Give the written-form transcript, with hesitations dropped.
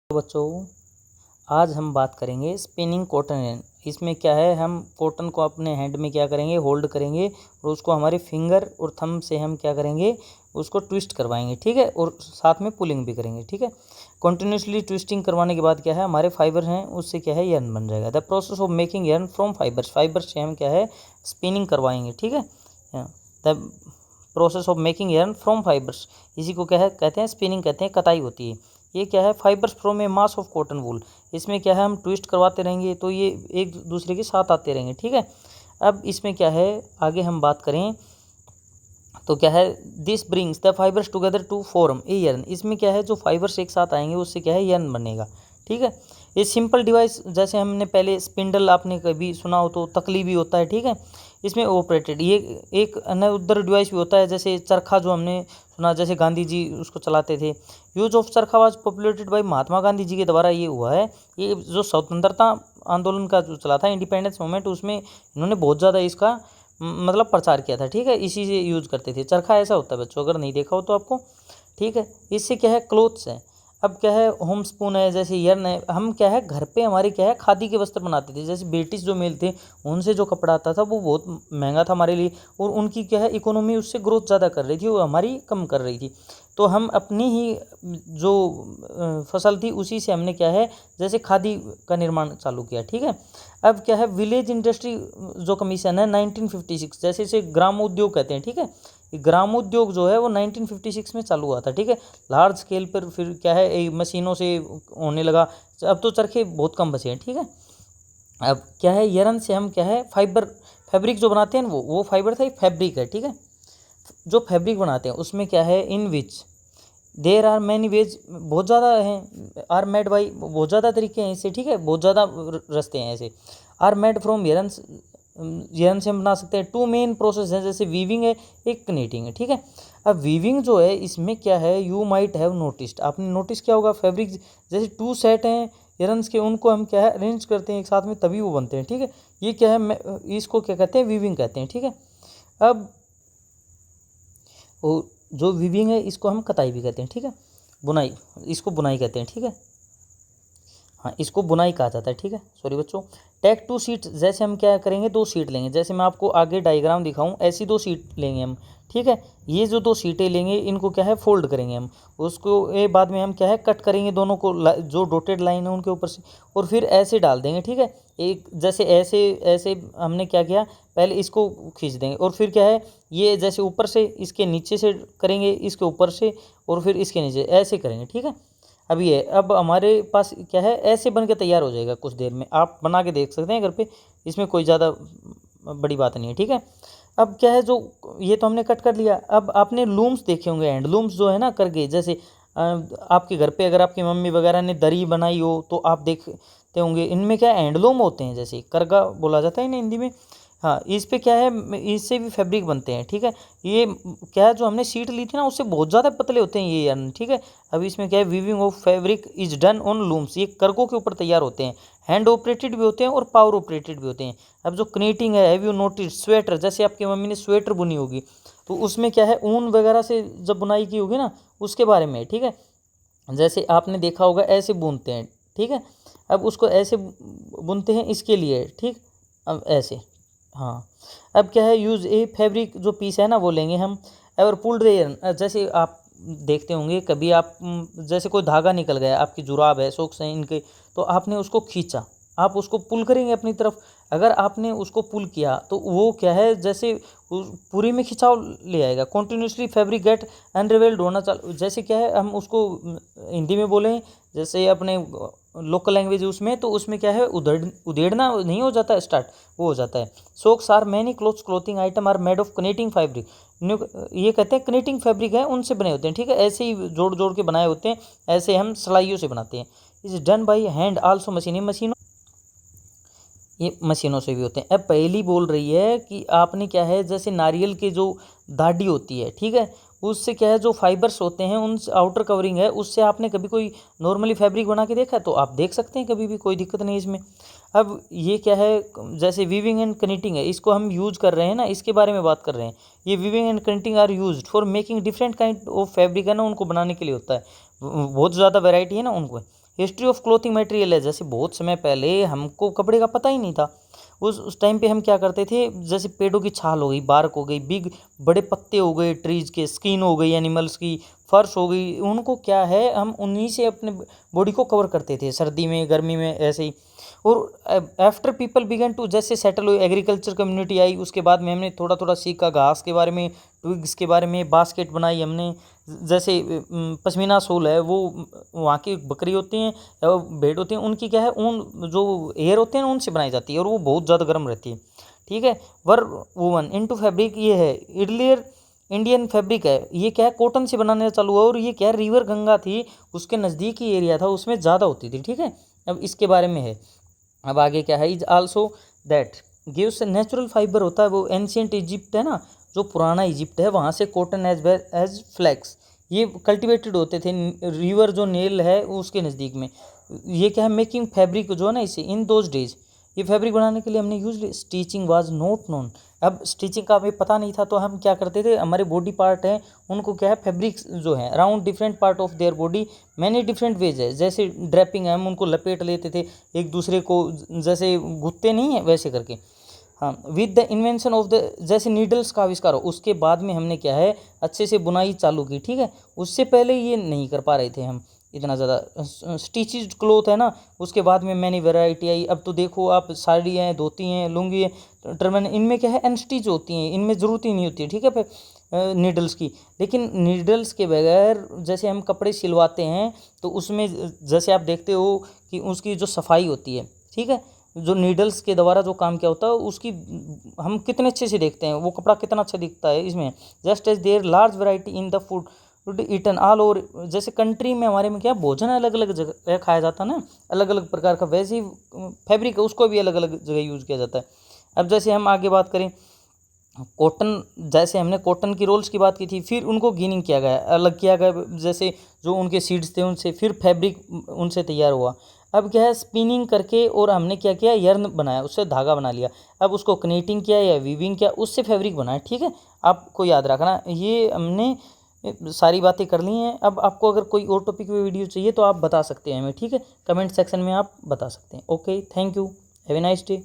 तो बच्चों आज हम बात करेंगे स्पिनिंग कॉटन yarn। इसमें क्या है, हम कॉटन को अपने हैंड में क्या करेंगे, होल्ड करेंगे और उसको हमारे फिंगर और थंब से हम क्या करेंगे, उसको ट्विस्ट करवाएंगे, ठीक है, और साथ में पुलिंग भी करेंगे, ठीक है। कंटिन्यूसली ट्विस्टिंग करवाने के बाद क्या है, हमारे फाइबर हैं उससे क्या है yarn बन जाएगा। The process of making yarn from fibres, fibre से हम क्या है स्पिनिंग करवाएंगे, ठीक है। The process of making yarn from fibres, इसी को क्या है कहते हैं स्पिनिंग कहते हैं, कताई होती है। ये क्या है, fibres from A mass of cotton wool, इसमें क्या है हम ट्विस्ट करवाते रहेंगे तो ये एक दूसरे के साथ आते रहेंगे, ठीक है। अब इसमें क्या है, आगे हम बात करें तो क्या है, this brings the fibres together to form a yarn। इसमें क्या है, जो फाइबर्स एक साथ आएंगे उससे क्या है yarn बनेगा, ठीक है। ये सिंपल डिवाइस, जैसे हमने पहले स्पिंडल आपने कभी सुना हो तो तकली भी होता है, ठीक है। इसमें ऑपरेटेड ये एक अनदर डिवाइस भी होता है, जैसे चरखा जो हमने सुना, जैसे गांधी जी उसको चलाते थे। यूज ऑफ चरखा was populated bye Mahatma Gandhi ji के द्वारा ये हुआ है। ये जो स्वतंत्रता आंदोलन का जो चला था, इंडिपेंडेंस मूवमेंट, उसमें इन्होंने बहुत ज़्यादा इसका मतलब प्रचार किया था, ठीक है। इसी से यूज़ करते थे। चरखा ऐसा होता है बच्चों, अगर नहीं देखा हो तो आपको, ठीक है। इससे क्या है क्लोथ्स है। अब क्या है, होम स्पून है, जैसे यर्न है। हम क्या है घर पे हमारे क्या है खादी के वस्त्र बनाते थे, जैसे ब्रिटिश जो मेल थे उनसे जो कपड़ा आता था वो बहुत महंगा था हमारे लिए, और उनकी क्या है इकोनॉमी उससे ग्रोथ ज़्यादा कर रही थी, वो हमारी कम कर रही थी। तो हम अपनी ही जो फसल थी उसी से हमने क्या है जैसे खादी का निर्माण चालू किया, ठीक है। अब क्या है, विलेज इंडस्ट्री जो कमीशन है 1956, जैसे इसे ग्रामोद्योग कहते हैं, ठीक है। ग्रामोद्योग जो है वो 1956 में चालू हुआ था, ठीक है। लार्ज स्केल पर फिर क्या है मशीनों से होने लगा। अब तो चरखे बहुत कम बचे हैं, ठीक है। अब क्या है, यरन से हम क्या है फाइबर फैब्रिक जो बनाते हैं वो फाइबर था, फैब्रिक है, ठीक है। जो फैब्रिक बनाते हैं उसमें क्या है, इन विच देर आर मैनी वेज, बहुत ज़्यादा हैं, आर मेड बाई, बहुत ज़्यादा तरीके हैं इससे, ठीक है, बहुत ज़्यादा रास्ते हैं ऐसे। आर मेड फ्रॉम यरन्स, यरन से हम बना सकते हैं। टू मेन प्रोसेस हैं, जैसे वीविंग है, एक कनेटिंग है, ठीक है। अब वीविंग जो है इसमें क्या है, यू माइट हैव नोटिस्ड, आपने नोटिस किया होगा, फैब्रिक जैसे टू सेट हैं यरन्स के, उनको हम क्या है अरेंज करते हैं एक साथ में तभी वो बनते हैं, ठीक है। ये क्या है, इसको क्या कहते हैं, वीविंग कहते हैं, ठीक है। अब वो जो वीविंग है इसको हम कताई भी कहते हैं, ठीक है। बुनाई, इसको बुनाई कहते हैं, ठीक है। हाँ, इसको बुनाई कहा जाता है, ठीक है। सॉरी बच्चों। टेक टू सीट, जैसे हम क्या करेंगे, दो सीट लेंगे, जैसे मैं आपको आगे डायग्राम दिखाऊं ऐसी दो सीट लेंगे हम, ठीक है। ये जो दो सीटें लेंगे इनको क्या है फोल्ड करेंगे हम, उसको ये बाद में हम क्या है कट करेंगे दोनों को, जो डॉटेड लाइन है उनके ऊपर से, और फिर ऐसे डाल देंगे, ठीक है। एक जैसे ऐसे ऐसे हमने क्या किया, पहले इसको खींच देंगे और फिर क्या है ये जैसे ऊपर से इसके नीचे से करेंगे, इसके ऊपर से और फिर इसके नीचे ऐसे करेंगे, ठीक है। अब ये अब हमारे पास क्या है ऐसे बन के तैयार हो जाएगा, कुछ देर में आप बना के देख सकते हैं घर पे, इसमें कोई ज़्यादा बड़ी बात नहीं है, ठीक है। अब क्या है, जो ये तो हमने कट कर लिया। अब आपने लूम्स देखे होंगे, हैंड लूम्स जो है ना करके, जैसे आपके घर पे अगर आपकी मम्मी वगैरह ने दरी बनाई हो तो आप देखते होंगे, इनमें क्या हैंडलूम होते हैं, जैसे करगा बोला जाता है ना हिंदी में। हाँ, इस पे क्या है, इससे भी फैब्रिक बनते हैं, ठीक है। ये क्या है, जो हमने सीट ली थी ना उससे बहुत ज़्यादा पतले होते हैं ये यार, ठीक है। अब इसमें क्या है, weaving of fabric is done on looms, ये करगों के ऊपर तैयार होते हैं। हैंड ऑपरेटेड भी होते हैं और पावर ऑपरेटेड भी होते हैं। अब जो कनेटिंग है, हैव यू नोटिस स्वेटर, जैसे आपकी मम्मी ने स्वेटर बुनी होगी तो उसमें क्या है ऊन वगैरह से जब बुनाई की होगी ना उसके बारे में, ठीक है। जैसे आपने देखा होगा ऐसे बुनते हैं, ठीक है। अब उसको ऐसे बुनते हैं इसके लिए, ठीक। अब ऐसे, हाँ। अब क्या है, यूज़ ए फैब्रिक जो पीस है ना वो लेंगे हम, और पुल रेयन, जैसे आप देखते होंगे कभी आप जैसे कोई धागा निकल गया, आपकी जुराब है, सॉक्स हैं इनके, तो आपने उसको खींचा, आप उसको पुल करेंगे अपनी तरफ। अगर आपने उसको पुल किया तो वो क्या है जैसे पूरी में खिंचाव ले आएगा, कंटिन्यूसली फैब्रिक गेट अनरिवेल्ड होना चालू, जैसे क्या है हम उसको हिंदी में बोलें जैसे अपने लोकल लैंग्वेज उसमें, तो उसमें क्या है उधेड़ना नहीं हो जाता स्टार्ट, वो हो जाता है। Socks are many clothes clothing item are made of knitting fabric, ये कहते हैं कनेटिंग फैब्रिक है उनसे बने होते हैं, ठीक है। ऐसे ही जोड़ जोड़ के बनाए होते हैं, ऐसे हम सिलाइयों से बनाते हैं। Is done by hand also मशीनों, ये मशीनों से भी होते हैं। अब पहली बोल रही है कि आपने क्या है जैसे नारियल के जो दाढ़ी होती है, ठीक है, उससे क्या है जो फाइबर्स होते हैं उन आउटर कवरिंग है उससे आपने कभी कोई नॉर्मली फैब्रिक बना के देखा है तो आप देख सकते हैं कभी भी, कोई दिक्कत नहीं इसमें। अब ये क्या है, जैसे वीविंग एंड कनेक्टिंग है, इसको हम यूज कर रहे हैं ना, इसके बारे में बात कर रहे हैं। ये weaving and connecting are used for making different kind of fabric है ना, उनको बनाने के लिए होता है, बहुत ज़्यादा वैरायटी है ना उनको। हिस्ट्री ऑफ क्लोथिंग मटेरियल है, जैसे बहुत समय पहले हमको कपड़े का पता ही नहीं था। उस टाइम पे हम क्या करते थे, जैसे पेड़ों की छाल हो गई, बार्क हो गई, बिग बड़े पत्ते हो गए ट्रीज के, स्किन हो गई एनिमल्स की, फर्श हो गई, उनको क्या है हम उन्हीं से अपने बॉडी को कवर करते थे, सर्दी में गर्मी में ऐसे ही। और आफ्टर पीपल बिगन टू, जैसे सेटल हुई, एग्रीकल्चर कम्युनिटी आई, उसके बाद में हमने थोड़ा थोड़ा सीखा घास के बारे में, ट्विग्स के बारे में, बास्केट बनाई हमने, जैसे पश्मीना सोल है वो वहाँ की बकरी होती हैं या भेड़ होती हैं, उनकी क्या है ऊन, जो हेयर होते हैं उनसे बनाई जाती है और वो बहुत ज़्यादा गर्म रहती है, ठीक है। वर वूवन इनटू फैब्रिक, ये है इर्लियर इंडियन फैब्रिक है, ये क्या है कॉटन से बनाने चालू हुआ, और ये क्या है रिवर गंगा थी उसके नज़दीक ही एरिया था, उसमें ज़्यादा होती थी, ठीक है। अब इसके बारे में है, अब आगे क्या है, is also that gives natural fibre होता है, वो एंशियंट इजिप्ट है ना, जो पुराना इजिप्ट है वहाँ से cotton as well as flax ये कल्टिवेटेड होते थे, रिवर जो नील है उसके नज़दीक में। ये क्या है मेकिंग फैब्रिक जो है ना, इसे इन दोज डेज ये फैब्रिक बनाने के लिए हमने use stitching was not known. अब स्टिचिंग का हमें पता नहीं था, तो हम क्या करते थे, हमारे बॉडी पार्ट हैं उनको क्या है फैब्रिक जो है around different part of their body many different ways है, जैसे ड्रैपिंग है हम उनको लपेट लेते थे एक दूसरे को, जैसे गुत्ते नहीं है वैसे करके। हाँ, with the invention of the, जैसे नीडल्स का आविष्कार हो उसके बाद में हमने क्या है अच्छे से बुनाई चालू की, ठीक है। उससे पहले ये नहीं कर पा रहे थे हम इतना ज़्यादा। स्टिचेज क्लोथ है ना, उसके बाद में मैंने वैरायटी आई। अब तो देखो आप साड़ी हैं, धोती हैं, लुंगी है, टर्बन, इनमें क्या है अनस्टिच होती हैं, इनमें ज़रूरत ही नहीं होती है, ठीक है फिर नीडल्स की। लेकिन नीडल्स के बगैर जैसे हम कपड़े सिलवाते हैं तो उसमें जैसे आप देखते हो कि उसकी जो सफाई होती है, ठीक है, जो नीडल्स के द्वारा जो काम क्या होता है उसकी हम कितने अच्छे से देखते हैं, वो कपड़ा कितना अच्छा दिखता है इसमें। Just as there large variety in the food eaten all over, जैसे कंट्री में हमारे में क्या भोजन अलग अलग जगह खाया जाता है ना, अलग अलग प्रकार का, वैसे ही फैब्रिक है उसको भी अलग अलग जगह यूज़ किया जाता है। अब जैसे हम आगे बात करें कॉटन, जैसे हमने कॉटन की रोल्स की बात की थी, फिर उनको गिनिंग किया गया, अलग किया गया, जैसे जो उनके सीड्स थे उनसे, फिर फैब्रिक उनसे तैयार हुआ। अब क्या है स्पिनिंग करके और हमने क्या किया यर्न बनाया, उससे धागा बना लिया, अब उसको कनेटिंग किया या वीविंग किया, उससे फैब्रिक बनाया, ठीक है। आपको याद रखना ये हमने सारी बातें कर ली हैं। अब आपको अगर कोई और टॉपिक पे वीडियो चाहिए तो आप बता सकते हैं हमें, ठीक है, कमेंट सेक्शन में आप बता सकते हैं। Okay, thank you, have a nice day.